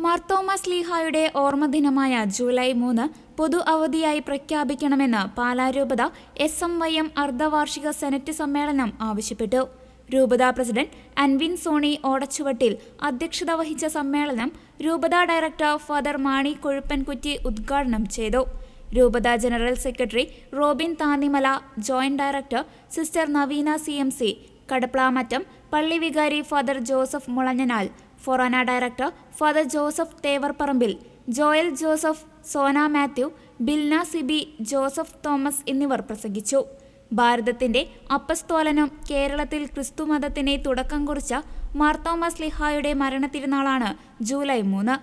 Marthoma ശ്ലീഹായുടെ ഓർമ്മദിനമായ July 3 പൊതു അവധിയായി പ്രഖ്യാപിക്കണമെന്ന് പാലാ രൂപത SMYM അർദ്ധവാർഷിക സെനറ്റ് സമ്മേളനം ആവശ്യപ്പെട്ടു. രൂപതാ പ്രസിഡന്റ് അൻവിൻ സോണി ഓടച്ചുവട്ടിൽ അധ്യക്ഷത വഹിച്ച സമ്മേളനം രൂപതാ ഡയറക്ടർ ഫാദർ മാണി കൊഴുപ്പൻകുറ്റി ഉദ്ഘാടനം ചെയ്തു. രൂപതാ general secretary Robin Thannimala, joint director sister Naveena CMC, Kadaplamattam പള്ളി വികാരി father Joseph Mulanjanal, forane director father Joseph Thevarparambil, Joel Joseph, Sona Mathew, Bilna Sibi, Joseph Thomas എന്നിവർ പ്രസംഗിച്ചു. ഭാരതത്തിന്റെ അപ്പസ്തോലനും കേരളത്തിൽ ക്രിസ്തുമതത്തിന് തുടക്കം കുറിച്ച മാർത്തോമാ ശ്ലീഹായുടെ മരണത്തിരുനാളാണ് ജൂലൈ 3.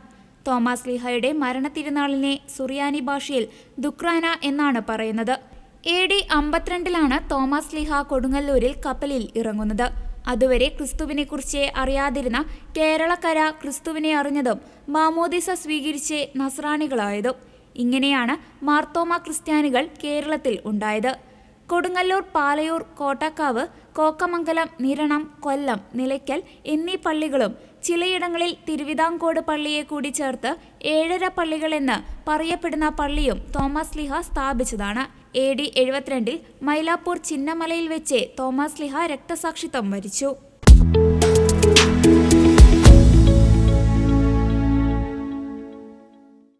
തോമാ ശ്ലീഹായുടെ മരണത്തിരുനാളിനെ സുറിയാനി ഭാഷയിൽ ദുക്രാന എന്നാണ് പറയുന്നത്. AD 52 തോമാ ശ്ലീഹ കൊടുങ്ങല്ലൂരിൽ കപ്പലിൽ ഇറങ്ങുന്നത്. അതുവരെ ക്രിസ്തുവിനെ കുറിച്ച് അറിയാതിരുന്ന കേരളക്കര ക്രിസ്തുവിനെ അറിഞ്ഞതും മാമോദിസ സ്വീകരിച്ച് നസ്രാണികളായതും. ഇങ്ങനെയാണ് മാർത്തോമാ ക്രിസ്ത്യാനികൾ കേരളത്തിൽ ഉണ്ടായത്. കൊടുങ്ങല്ലൂർ, പാലയൂർ, കോട്ടക്കാവ്, കോക്കമംഗലം, നിരണം, കൊല്ലം, നിലയ്ക്കൽ എന്നീ പള്ളികളും ചിലയിടങ്ങളിൽ തിരുവിതാംകോട് പള്ളിയെ കൂടി ചേർത്ത് 7.5 പള്ളികളെന്ന് പറയപ്പെടുന്ന പള്ളിയും തോമാ ശ്ലീഹ സ്ഥാപിച്ചതാണ്. AD 72 മൈലാപ്പൂർ ചിന്നമലയിൽ വെച്ച് തോമാ ശ്ലീഹ രക്തസാക്ഷിത്വം വരിച്ചു.